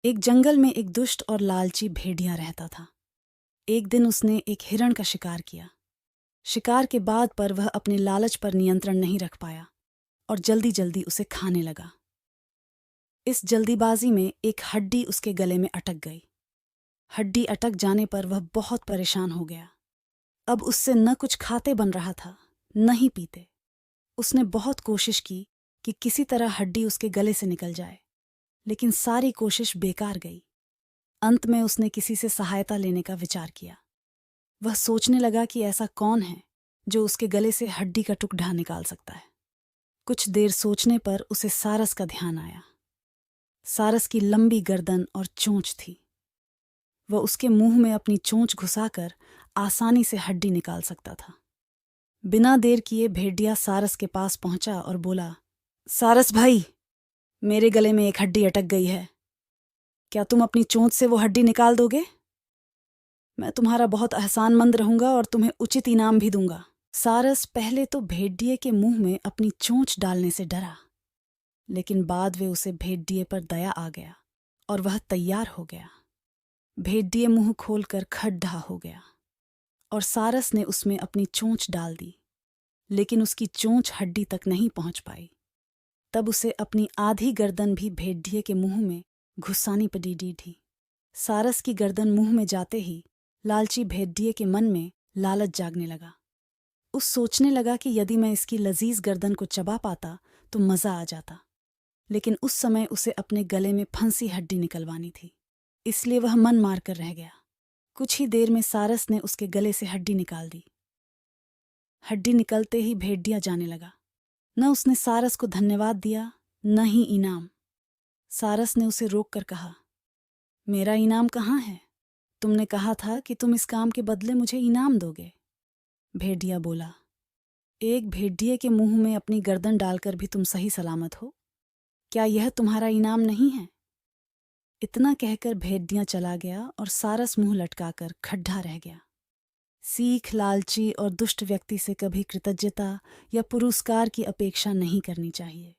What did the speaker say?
एक जंगल में एक दुष्ट और लालची भेड़िया रहता था। एक दिन उसने एक हिरण का शिकार किया। शिकार के बाद पर वह अपने लालच पर नियंत्रण नहीं रख पाया और जल्दी जल्दी उसे खाने लगा। इस जल्दीबाजी में एक हड्डी उसके गले में अटक गई। हड्डी अटक जाने पर वह बहुत परेशान हो गया। अब उससे न कुछ खाते बन रहा था, न ही पीते। उसने बहुत कोशिश की कि किसी तरह हड्डी उसके गले से निकल जाए, लेकिन सारी कोशिश बेकार गई। अंत में उसने किसी से सहायता लेने का विचार किया। वह सोचने लगा कि ऐसा कौन है जो उसके गले से हड्डी का टुकड़ा निकाल सकता है। कुछ देर सोचने पर उसे सारस का ध्यान आया। सारस की लंबी गर्दन और चोंच थी। वह उसके मुंह में अपनी चोंच घुसाकर आसानी से हड्डी निकाल सकता था। बिना देर किए भेड़िया सारस के पास पहुंचा और बोला, सारस भाई, मेरे गले में एक हड्डी अटक गई है। क्या तुम अपनी चोंच से वो हड्डी निकाल दोगे? मैं तुम्हारा बहुत एहसानमंद रहूंगा और तुम्हें उचित इनाम भी दूंगा। सारस पहले तो भेड़िए के मुंह में अपनी चोंच डालने से डरा, लेकिन बाद वे उसे भेड़िए पर दया आ गया और वह तैयार हो गया। भेड़िए मुंह खोलकर खड्डा हो गया और सारस ने उसमें अपनी चोंच डाल दी, लेकिन उसकी चोंच हड्डी तक नहीं पहुंच पाई। तब उसे अपनी आधी गर्दन भी भेड़िए के मुंह में घुसानी पड़ी थी। सारस की गर्दन मुंह में जाते ही लालची भेड़िए के मन में लालच जागने लगा। उस सोचने लगा कि यदि मैं इसकी लजीज गर्दन को चबा पाता तो मजा आ जाता, लेकिन उस समय उसे अपने गले में फंसी हड्डी निकलवानी थी, इसलिए वह मन मार कर रह गया। कुछ ही देर में सारस ने उसके गले से हड्डी निकाल दी। हड्डी निकलते ही भेड़िया जाने लगा। न उसने सारस को धन्यवाद दिया, न ही इनाम। सारस ने उसे रोक कर कहा, मेरा इनाम कहाँ है? तुमने कहा था कि तुम इस काम के बदले मुझे इनाम दोगे। भेड़िया बोला, एक भेड़िए के मुंह में अपनी गर्दन डालकर भी तुम सही सलामत हो। क्या यह तुम्हारा इनाम नहीं है? इतना कहकर भेड़िया चला गया और सारस मुंह लटकाकर खड्डा रह गया। सीख लालची और दुष्ट व्यक्ति से कभी कृतज्ञता या पुरस्कार की अपेक्षा नहीं करनी चाहिए।